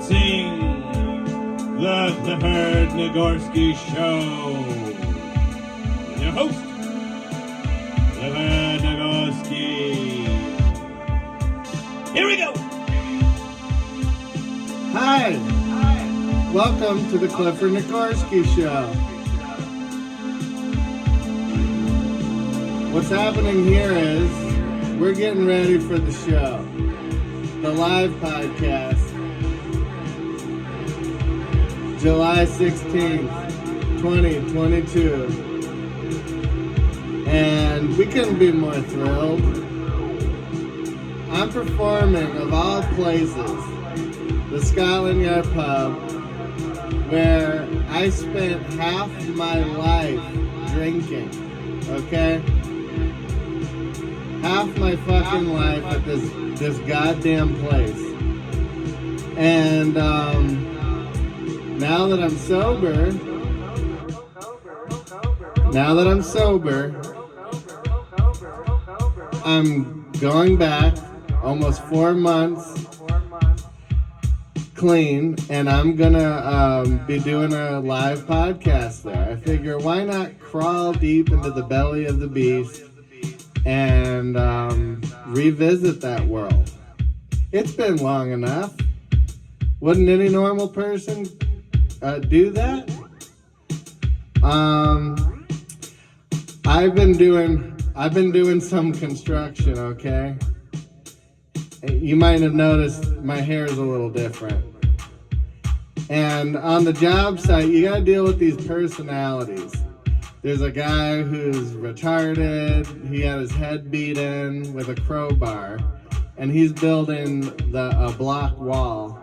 announcing the Clifford Nicgorski Show. With your host, Clifford Nicgorski. Here we go. Hi. Welcome to the Clifford Nicgorski Show. What's happening here is we're getting ready for the show, the live podcast, July 16th, 2022. And we couldn't be more thrilled. I'm performing, of all places, the Scotland Yard Pub, where I spent half my life drinking, okay? Half my fucking life at this goddamn place. And now that I'm sober, I'm going back almost 4 months clean, and I'm gonna be doing a live podcast there. I figure, why not crawl deep into the belly of the beast and revisit that world? It's been long enough. Wouldn't any normal person do that? I've been doing some construction, okay? You might have noticed my hair is a little different. And on the job site, you gotta deal with these personalities. There's a guy who's retarded. He had his head beat in with a crowbar, and he's building a block wall.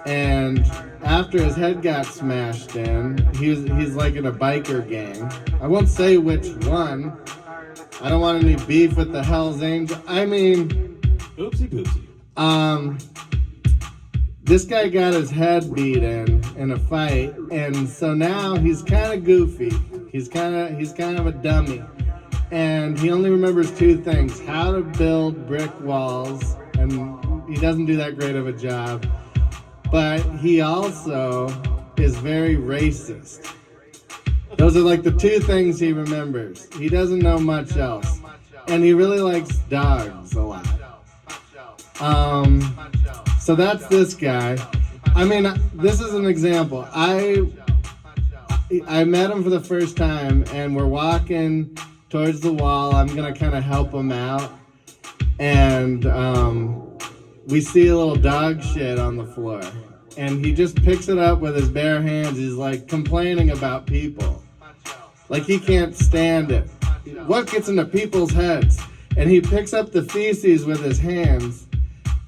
And after his head got smashed in, he's like in a biker gang. I won't say which one. I don't want any beef with the Hell's Angels. I mean, oopsie poopsie. This guy got his head beat in a fight, and so now he's kind of goofy. He's kind of a dummy, and he only remembers two things: how to build brick walls, and he doesn't do that great of a job. But he also is very racist. Those are like the two things he remembers. He doesn't know much else, and he really likes dogs a lot. So that's this guy. I mean, this is an example. I met him for the first time, and we're walking towards the wall. I'm gonna kind of help him out, and we see a little dog shit on the floor, and he just picks it up with his bare hands. He's like complaining about people, like he can't stand it. What gets into people's heads? And he picks up the feces with his hands.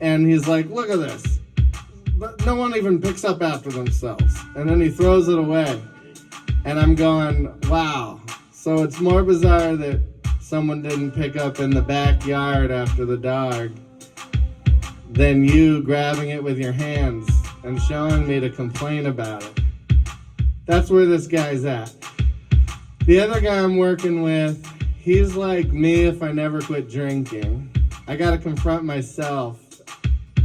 And he's like, look at this. But no one even picks up after themselves. And then he throws it away. And I'm going, wow. So it's more bizarre that someone didn't pick up in the backyard after the dog than you grabbing it with your hands and showing me to complain about it. That's where this guy's at. The other guy I'm working with, he's like me if I never quit drinking. I gotta confront myself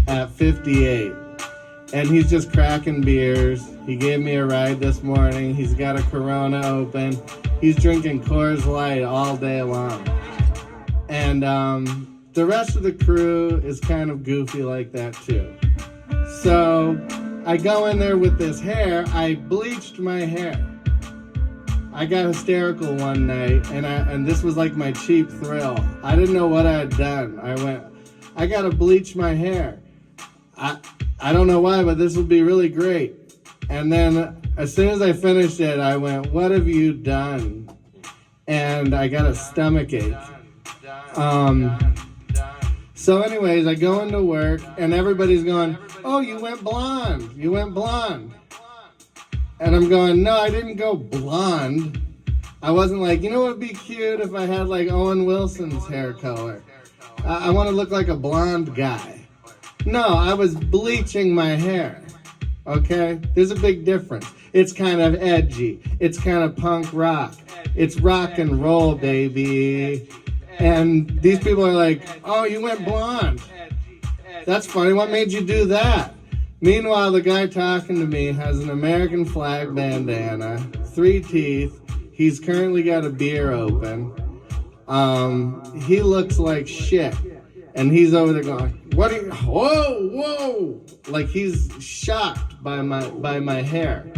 at 58, and he's just cracking beers. He gave me a ride this morning. He's got a Corona open. He's drinking Coors Light all day long. And the rest of the crew is kind of goofy like that too. So I go in there with this hair. I bleached my hair. I got hysterical one night, and this was like my cheap thrill. I didn't know what I had done. I went, I gotta bleach my hair. I don't know why, but this would be really great. And then as soon as I finished it, I went, what have you done? And I got a stomach ache. So anyways, I go into work, and everybody's going, oh, you went blonde. You went blonde. And I'm going, no, I didn't go blonde. I wasn't like, you know what would be cute if I had like Owen Wilson's hair color? I want to look like a blonde guy. No, I was bleaching my hair, okay? There's a big difference. It's kind of edgy. It's kind of punk rock. It's rock and roll, baby. And these people are like, oh, you went blonde. That's funny. What made you do that? Meanwhile, the guy talking to me has an American flag bandana, 3 teeth. He's currently got a beer open. He looks like shit. And he's over there going, "What are you, whoa. Like he's shocked by my hair.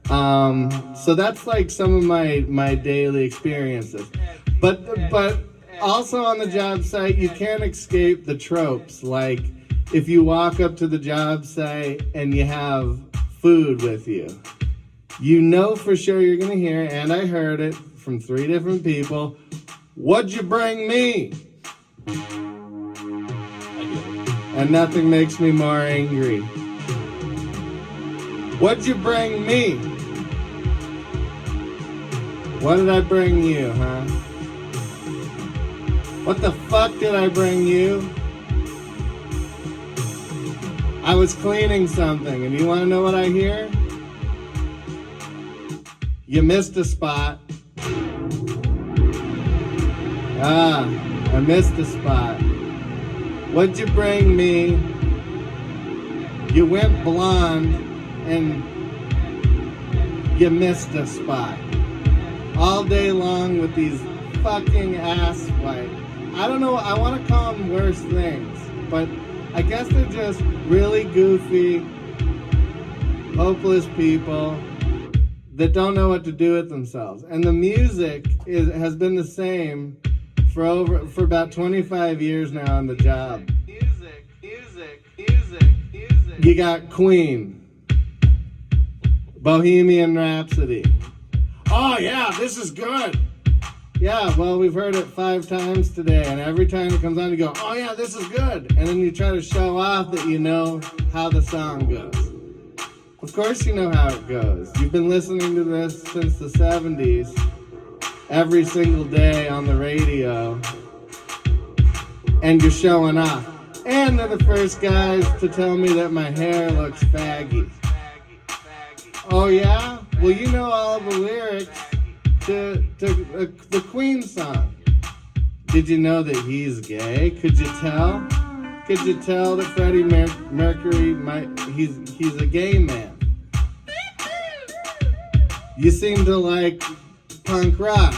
So that's like some of my daily experiences. But also on the job site, you can't escape the tropes. Like if you walk up to the job site and you have food with you, you know for sure you're going to hear, and I heard it from 3 different people, "What'd you bring me?" And nothing makes me more angry. "What'd you bring me?" What did I bring you, huh? What the fuck did I bring you? I was cleaning something, and you want to know what I hear? "You missed a spot." I missed a spot. "What'd you bring me?" You went blonde, and you missed a spot. All day long with these fucking ass white. I don't know, I want to call them worse things, but I guess they're just really goofy, hopeless people that don't know what to do with themselves. And the music has been the same for about 25 years now on the job. Music. You got Queen, Bohemian Rhapsody. "Oh yeah, this is good." Yeah, well, we've heard it 5 times today, and every time it comes on, you go, "Oh yeah, this is good." And then you try to show off that you know how the song goes. Of course you know how it goes. You've been listening to this since the 70s, every single day on the radio, and you're showing off. And they're the first guys to tell me that my hair looks faggy. Oh yeah? Well, you know all the lyrics to the Queen song. Did you know that he's gay? Could you tell? Could you tell that Freddie Mercury he's a gay man? You seem to like punk rock,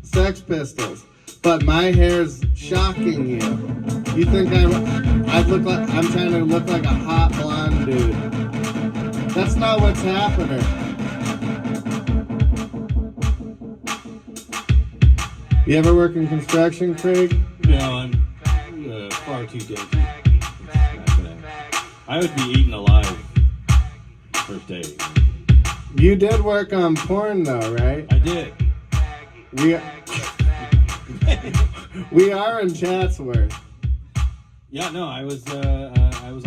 Sex Pistols, but my hair's shocking you. You think I'm trying to look like a hot blonde dude. That's not what's happening. You ever work in construction, Craig? No, I'm far too dainty. I would be eaten alive first day. You did work on porn, though, right? I did. We are in Chatsworth. Yeah, no, I was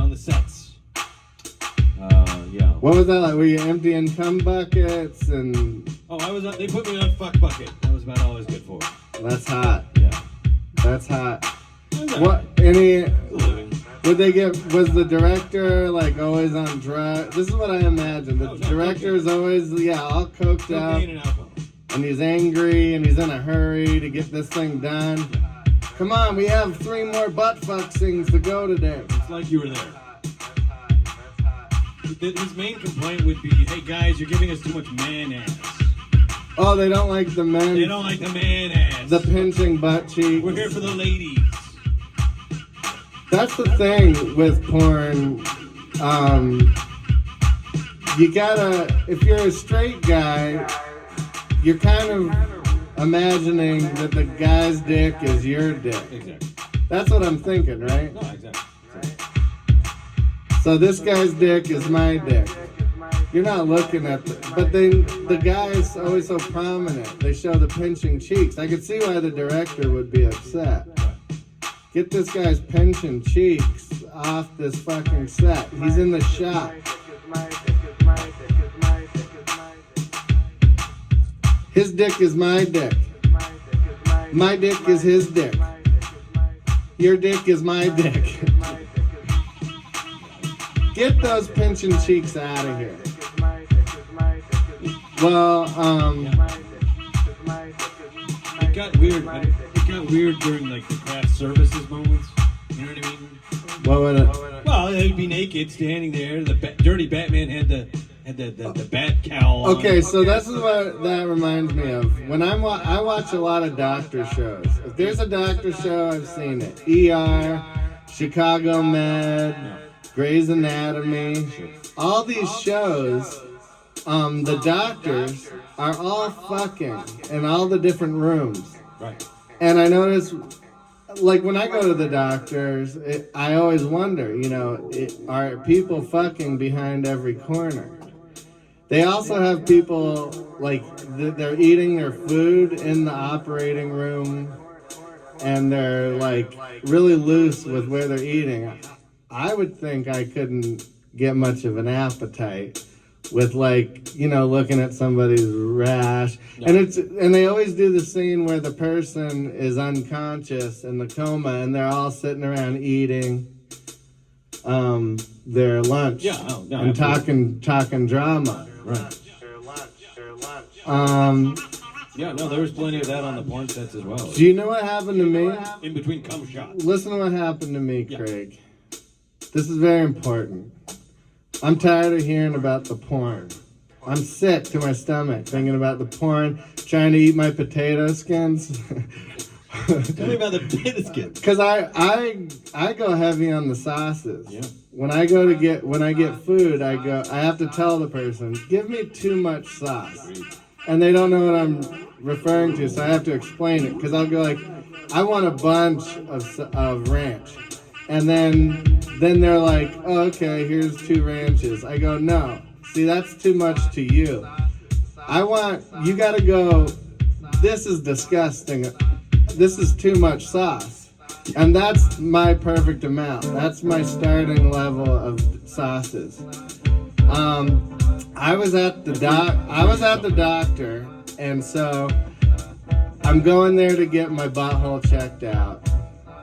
on the sets. Yeah. What was that like? Were you emptying cum buckets and? Oh, they put me on fuck bucket. That was about all I was good for. That's hot. Yeah. That's hot. What? Any? Was the director like always on drugs? This is what I imagine. The director is always all coked out, and he's angry and he's in a hurry to get this thing done. Come on, we have 3 more butt fuck things to go today. It's like you were there. His main complaint would be, "Hey guys, you're giving us too much man ass." Oh, they don't like the men. They don't like the man ass. The pinching butt cheeks. We're here for the ladies. That's the thing with porn. You gotta, if you're a straight guy, you're kind of imagining that the guy's dick is your dick. Exactly. That's what I'm thinking, right? No, exactly. So this guy's dick is my dick. You're not looking at but the guy's always so prominent. They show the pinching cheeks. I could see why the director would be upset. Get this guy's pinching cheeks off this fucking set. He's in the shop. His dick is my dick. My dick is his dick. Your dick is my dick. Get those pinching cheeks out of here. Well, it got weird. It got weird during like the craft services moments. You know what I mean? What would it? Well, Well, they'd be naked, standing there. The dirty Batman had the bat cowl on. Okay, so this is what that reminds me of. When I watch a lot of doctor shows. If there's a doctor show, I've seen it. ER, Chicago Med, Grey's Anatomy. All these shows, the doctors are all fucking in all the different rooms. Right. And I notice, like when I go to the doctors, I always wonder, are people fucking behind every corner? They also have people, like, they're eating their food in the operating room, and they're, like, really loose with where they're eating. I would think I couldn't get much of an appetite with, like, looking at somebody's rash. No. And they always do the scene where the person is unconscious in the coma, and they're all sitting around eating their lunch and talking drama. Right. Yeah, no, there was plenty of that on the porn sets as well. Do you know what happened to me? In between cum shots. Listen to what happened to me, Craig. This is very important. I'm tired of hearing about the porn. I'm sick to my stomach thinking about the porn, trying to eat my potato skins. Tell me about the potato skins. Because I go heavy on the sauces. Yeah. When I get food, I have to tell the person, give me too much sauce. And they don't know what I'm referring to, so I have to explain it. Because I'll go like, I want a bunch of ranch. And then they're like, oh, okay, here's 2 ranches. I go, no. See, that's too much to you. You gotta go, this is disgusting. This is too much sauce. And that's my perfect amount. That's my starting level of sauces. I was at the doctor, and so I'm going there to get my butthole checked out.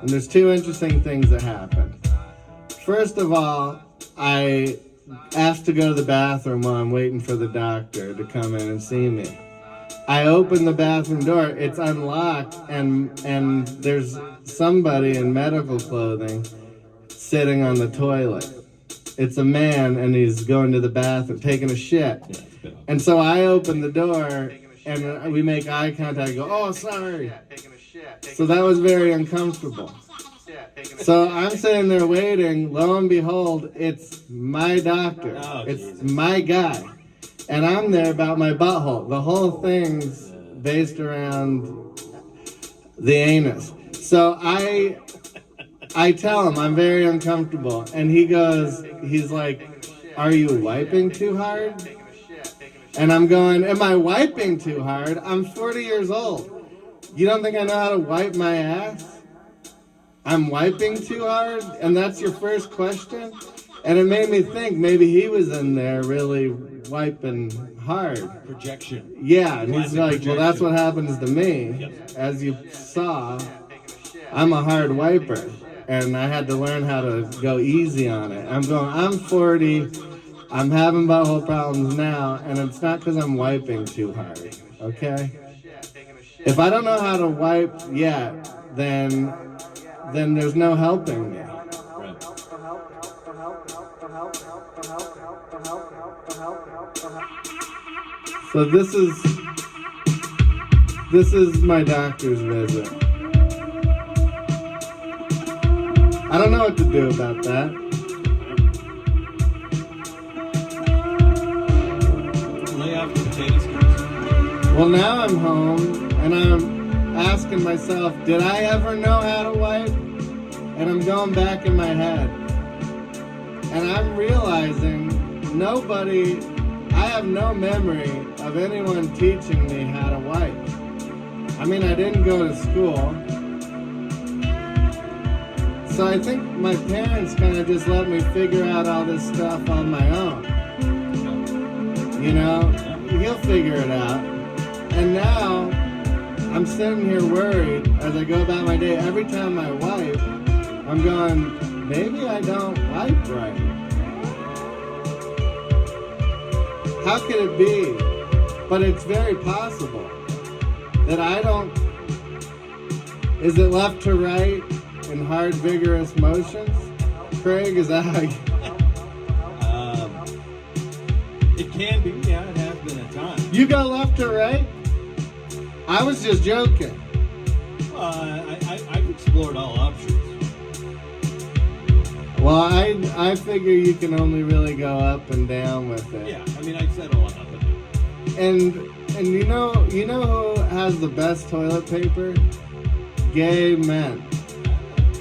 And there's 2 interesting things that happened. First of all, I asked to go to the bathroom while I'm waiting for the doctor to come in and see me. I open the bathroom door, it's unlocked, and there's somebody in medical clothing sitting on the toilet. It's a man, and he's going to the bathroom, taking a shit. And so I open the door, and we make eye contact, I go, oh, sorry. So that was very uncomfortable. So I'm sitting there waiting, lo and behold, it's my doctor. It's my guy. And I'm there about my butthole. The whole thing's based around the anus. So I tell him I'm very uncomfortable. And he's like, are you wiping too hard? And I'm going, am I wiping too hard? I'm 40 years old. You don't think I know how to wipe my ass? I'm wiping too hard? And that's your first question? And it made me think maybe he was in there really wiping hard. Projection. Yeah, and he's like, well, that's what happens to me. Yep. As you saw, I'm a hard wiper. And I had to learn how to go easy on it. I'm 40, I'm having butthole problems now, and it's not because I'm wiping too hard, okay? If I don't know how to wipe yet, then there's no helping me. So this is my doctor's visit. I don't know what to do about that. Lay off the potato skins. Well, now I'm home and I'm asking myself, did I ever know how to wipe? And I'm going back in my head. And I'm realizing I have no memory of anyone teaching me how to wipe. I mean, I didn't go to school. So I think my parents kind of just let me figure out all this stuff on my own. He'll figure it out. And now, I'm sitting here worried as I go about my day. Every time I wipe, I'm going, maybe I don't wipe right. How could it be? But it's very possible that I don't... Is it left to right in hard, vigorous motions? Craig? Is that how you... It can be, yeah, it has been at times. You go left or right? I was just joking. I've explored all options. Well, I figure you can only really go up and down with it. Yeah, I mean, I settle on up and down. And you know who has the best toilet paper? Gay men.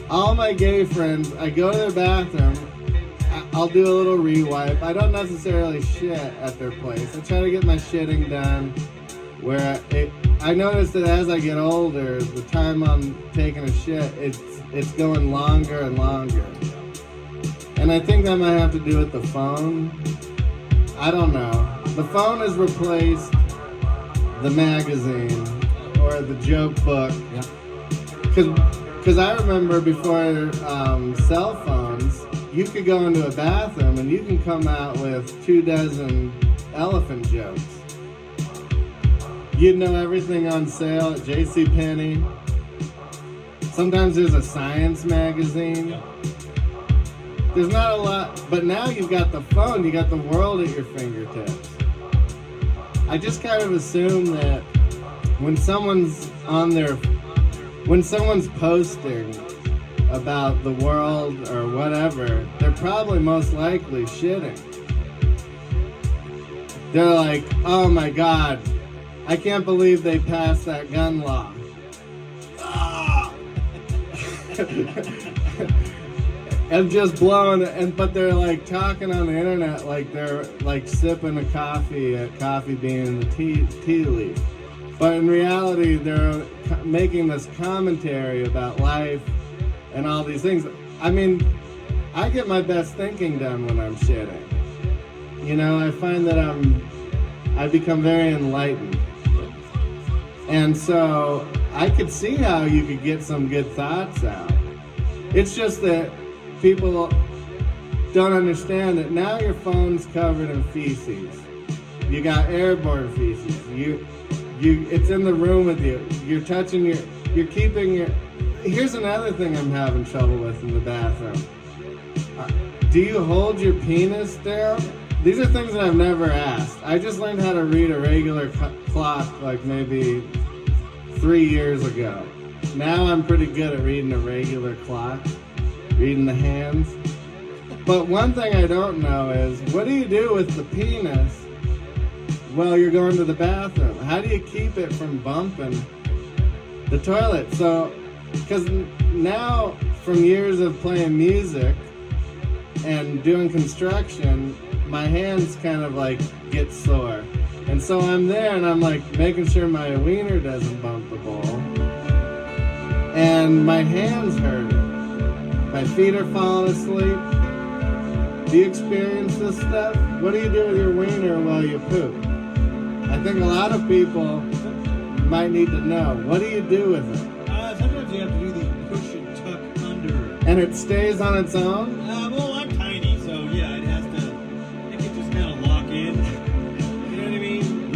All my gay friends, I go to their bathroom, I'll do a little rewipe. I don't necessarily shit at their place. I try to get my shitting done where I notice that as I get older, the time I'm taking a shit, it's going longer and longer. And I think that might have to do with the phone. I don't know. The phone has replaced the magazine or the joke book. Yeah. Because I remember before cell phones, you could go into a bathroom and you can come out with 24 elephant jokes. You'd know everything on sale at JCPenney. Sometimes there's a science magazine. Yeah. There's not a lot, but now you've got the phone, you got the world at your fingertips. I just kind of assume that when someone's posting about the world or whatever, they're probably most likely shitting. They're like, oh my God, I can't believe they passed that gun law. And just blowing it, but they're like talking on the internet like they're like sipping a coffee at Coffee Bean and the tea leaf. But in reality, they're making this commentary about life and all these things. I mean, I get my best thinking done when I'm shitting. You know, I find that I become very enlightened. And so I could see how you could get some good thoughts out. It's just that people don't understand that now your phone's covered in feces. You got airborne feces. It's in the room with you. You're keeping your... Here's another thing I'm having trouble with in the bathroom. Do you hold your penis down? These are things that I've never asked. I just learned how to read a regular clock like maybe 3 years ago. Now I'm pretty good at reading a regular clock, reading the hands. But one thing I don't know is, what do you do with the penis while you're going to the bathroom? How do you keep it from bumping the toilet? So, because now from years of playing music and doing construction, my hands kind of like get sore. And so I'm there and I'm like making sure my wiener doesn't bump the bowl. And my hands hurt. My feet are falling asleep. Do you experience this stuff? What do you do with your wiener while you poop? I think a lot of people might need to know. What do you do with it? Sometimes you have to do the push and tuck under. And it stays on its own? Well, I'm tiny, so yeah, it can just kind of lock in. You know what I mean?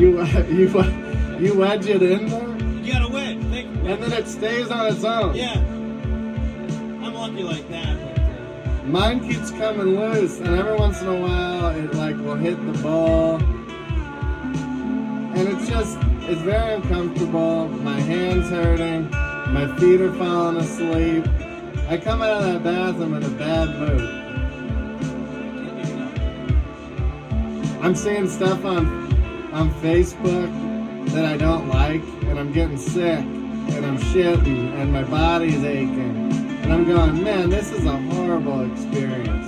You wedge it in there? You gotta wedge. And then it stays on its own? Yeah. I'm lucky like that. But, mine keeps coming loose, and every once in a while it like will hit the bowl. And it's very uncomfortable. My hand's hurting. My feet are falling asleep. I come out of that bathroom in a bad mood. I'm seeing stuff on Facebook that I don't like, and I'm getting sick, and I'm shitting, and my body's aching. And I'm going, man, this is a horrible experience.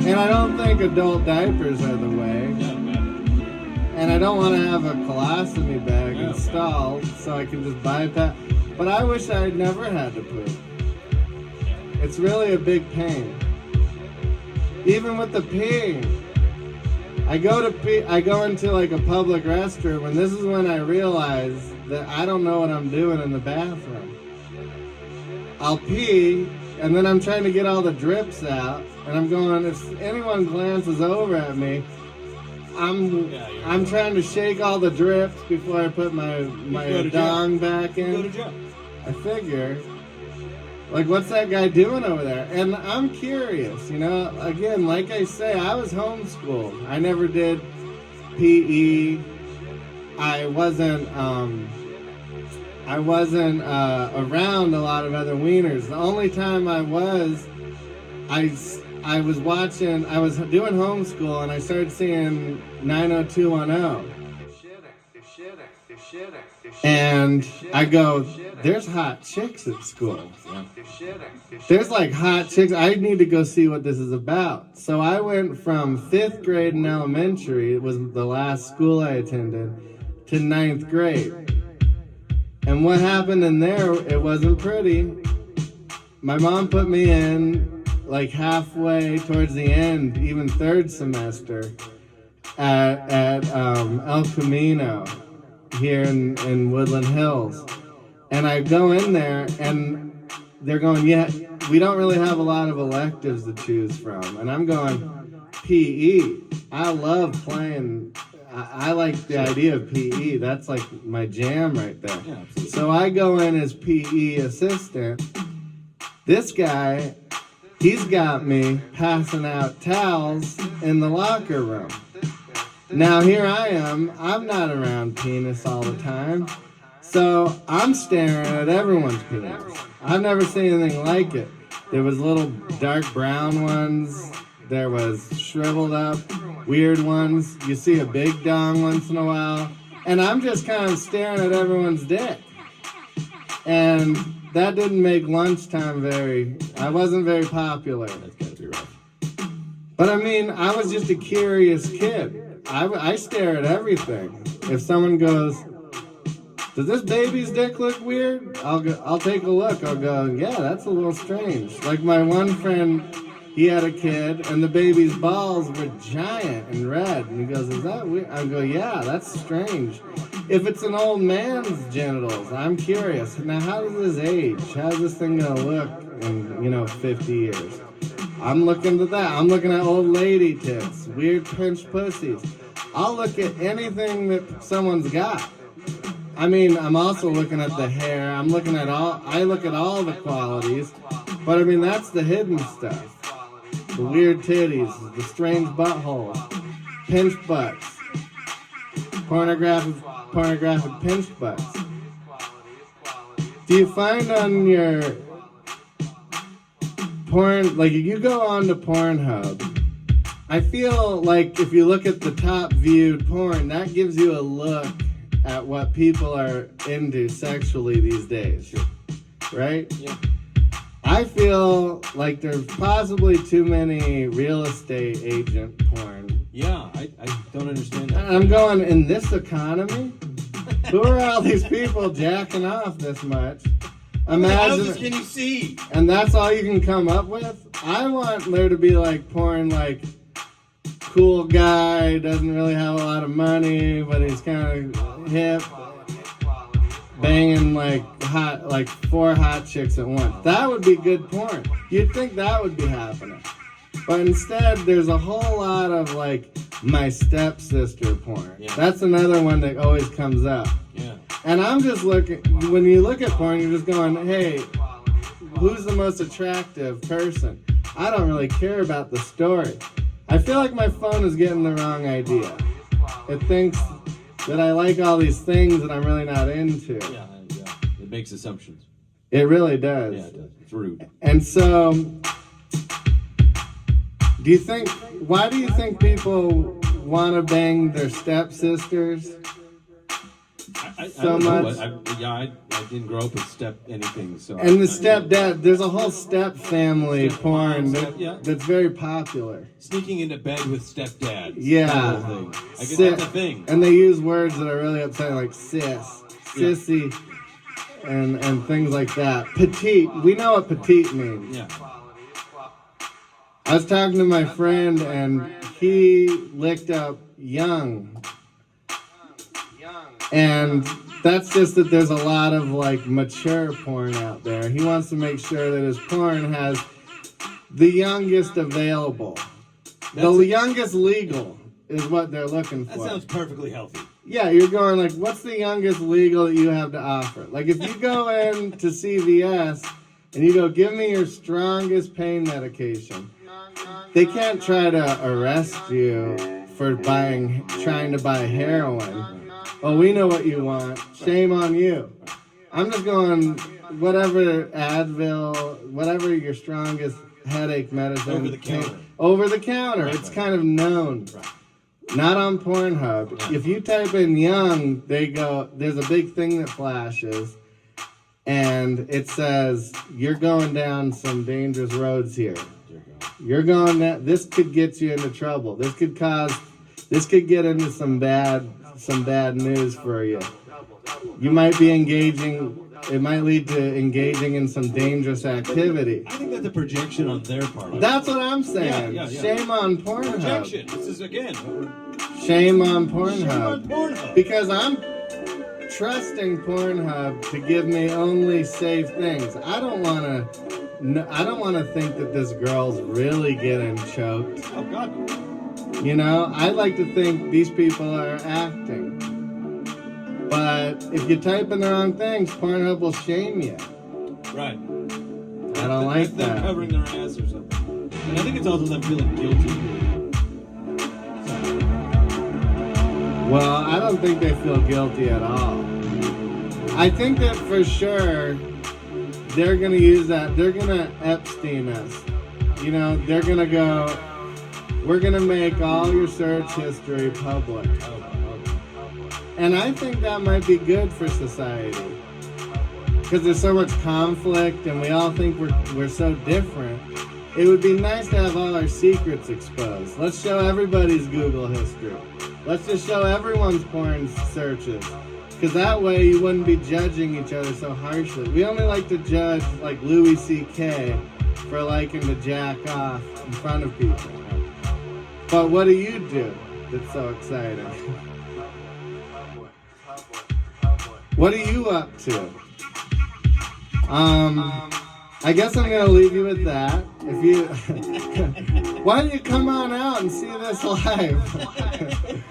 And I don't think adult diapers are the way. And I don't want to have a colostomy bag installed so I can just bypass. But I wish I had never had to poop. It's really a big pain. Even with the peeing. I go into like a public restroom, and this is when I realize that I don't know what I'm doing in the bathroom. I'll pee, and then I'm trying to get all the drips out, and I'm going, if anyone glances over at me, I'm trying to shake all the drips before I put my dong back in. Go to jail. I figure. Like, what's that guy doing over there? And I'm curious, you know. Again, like I say, I was homeschooled. I never did PE. I wasn't around a lot of other wieners. The only time I was doing homeschool, and I started seeing 90210. And I go, there's hot chicks at school. There's like hot chicks. I need to go see what this is about. So I went from 5th grade in elementary, it was the last school I attended, to 9th grade. And what happened in there, it wasn't pretty. My mom put me in like halfway towards the end, even 3rd semester, at El Camino here in Woodland Hills. And I go in there and they're going, yeah, we don't really have a lot of electives to choose from. And I'm going, PE. I love playing. I like the idea of PE. That's like my jam right there. Yeah, so I go in as PE assistant. This guy, he's got me passing out towels in the locker room. Now here I am, I'm not around penis all the time, so I'm staring at everyone's penis. I've never seen anything like it. There was little dark brown ones, there was shriveled up, weird ones, you see a big dong once in a while, and I'm just kind of staring at everyone's dick. And that didn't make lunchtime I wasn't very popular. That's gotta be rough. But I mean, I was just a curious kid. I stare at everything. If someone goes, does this baby's dick look weird? I'll take a look. I'll go, yeah, that's a little strange. Like my one friend, he had a kid, and the baby's balls were giant and red. And he goes, is that weird? I go, yeah, that's strange. If it's an old man's genitals, I'm curious. Now, how does this age? How's this thing gonna look in, 50 years? I'm looking at that. I'm looking at old lady tits, weird pinched pussies. I'll look at anything that someone's got. I mean, I'm also looking at the hair. I look at all the qualities. But I mean, that's the hidden stuff. The weird titties, the strange buttholes, pinched butts, pornographic pinched butts. Do you find on your porn, like if you go on to Pornhub, I feel like if you look at the top viewed porn, that gives you a look at what people are into sexually these days, right? Yeah. I feel like there's possibly too many real estate agent porn. Yeah, I don't understand that. I'm going, in this economy? Who are all these people jacking off this much? Imagine, how many houses can you see? And that's all you can come up with? I want there to be like porn, like cool guy, doesn't really have a lot of money, but he's kind of hip, banging like 4 hot chicks at once. That would be good porn. You'd think that would be happening. But instead, there's a whole lot of like my stepsister porn. Yeah. That's another one that always comes up. Yeah. And I'm just looking, when you look at porn, you're just going, hey, who's the most attractive person? I don't really care about the story. I feel like my phone is getting the wrong idea. It thinks that I like all these things that I'm really not into. Yeah. It makes assumptions. It really does. Yeah, it does. It's rude. And so, why do you think people want to bang their stepsisters so much? I didn't grow up with anything. So. And the stepdad, there's a whole step family porn that's very popular. Sneaking into bed with stepdad. Yeah. That whole thing. I guess that's a thing. And they use words that are really upsetting, like sissy, and things like that. Petite. We know what petite means. Yeah. I was talking to my friend, and he licked up young. And that's just that there's a lot of like mature porn out there. He wants to make sure that his porn has the youngest available. The youngest legal is what they're looking for. That sounds perfectly healthy. Yeah, you're going like, what's the youngest legal that you have to offer? Like if you go in to CVS and you go, give me your strongest pain medication, they can't try to arrest you for trying to buy heroin. Oh, we know what you want. Shame on you. I'm just going, whatever Advil, whatever your strongest headache medicine. Over the counter. Over the counter. Right, it's kind of known. Right. Not on Pornhub. Yeah. If you type in young, there's a big thing that flashes, and it says, you're going down some dangerous roads here. You're going that this could get you into trouble. This could get into some bad news for you. You might be it might lead to engaging in some dangerous activity. I think that's a projection on their part. That's what I'm saying. Yeah. Shame on Pornhub. Projection. This is again. Shame on Pornhub. Shame on Pornhub. Because I'm trusting Pornhub to give me only safe things. I don't want to think that this girl's really getting choked. Oh God. You know, I like to think these people are acting. But if you type in the wrong things, Pornhub will shame you. Right. I don't like them that. covering their ass or something. And I think it's also them feeling guilty. Well, I don't think they feel guilty at all. I think that for sure they're going to use that. They're going to Epstein us. You know, they're going to go, we're going to make all your search history public. And I think that might be good for society. Because there's so much conflict and we all think we're so different. It would be nice to have all our secrets exposed. Let's show everybody's Google history. Let's just show everyone's porn searches. Because that way you wouldn't be judging each other so harshly. We only like to judge like Louis C.K. for liking to jack off in front of people. But what do you do that's so exciting? What are you up to? I guess I'm gonna leave you with that. If you, why don't you come on out and see this live?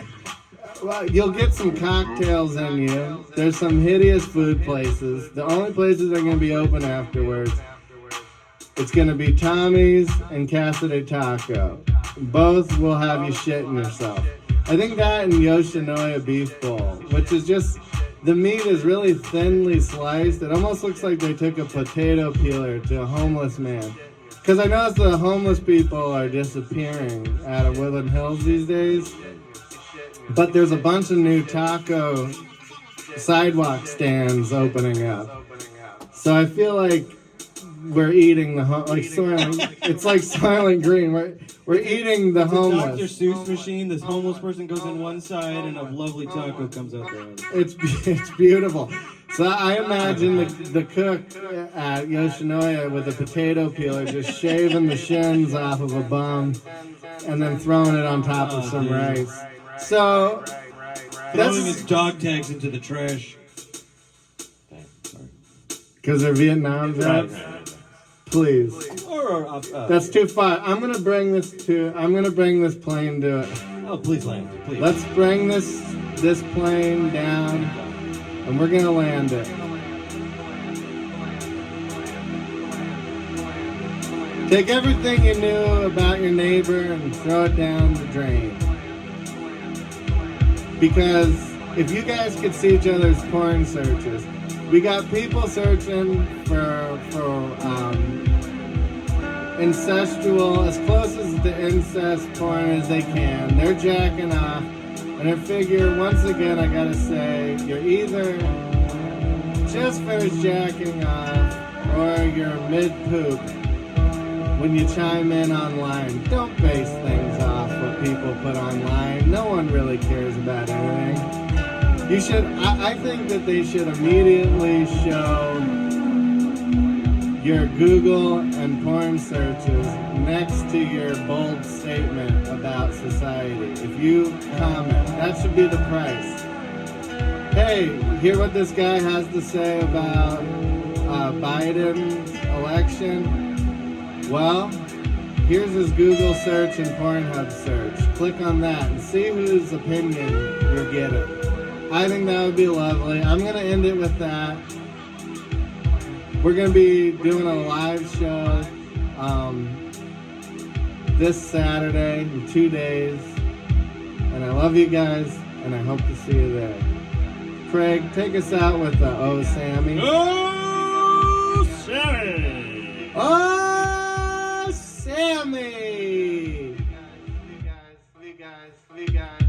Well, you'll get some cocktails in you. There's some hideous food places. The only places that are gonna be open afterwards, it's gonna be Tommy's and Casa de Taco. Both will have you shitting yourself. I think that and Yoshinoya Beef Bowl, which is just, the meat is really thinly sliced. It almost looks like they took a potato peeler to a homeless man. Because I noticed the homeless people are disappearing out of Woodland Hills these days. But there's a bunch of new taco sidewalk stands opening up. So I feel like we're eating it's like Silent Green. We're eating the homeless. Dr. Seuss machine. This homeless person goes in one side, and a lovely taco comes out there. It's beautiful. So I imagine the cook at Yoshinoya with a potato peeler just shaving the shins off of a bum, and then throwing it on top of some rice. So throwing his dog tags into the trash. Because they're Vietnam vets. Right. Please. That's too far. I'm gonna bring this plane to it. Oh, please land. Please. Let's bring this plane down, and we're gonna land it. Take everything you knew about your neighbor and throw it down the drain. Because if you guys could see each other's porn searches, we got people searching for incestual, as close as the incest porn as they can. They're jacking off, and I figure, once again, I gotta say, you're either just finished jacking off, or you're mid-poop when you chime in online. Don't base things off what people put online. No one really cares about anything. You should, I think that they should immediately show your Google and porn searches next to your bold statement about society. If you comment, that should be the price. Hey, hear what this guy has to say about Biden's election? Well, here's his Google search and Pornhub search. Click on that and see whose opinion you're getting. I think that would be lovely. I'm going to end it with that. We're going to be doing a live show this Saturday in 2 days. And I love you guys, and I hope to see you there. Craig, take us out with the Oh Sammy. Oh, Sammy! Oh, Sammy! Love you guys, love you guys, love you guys.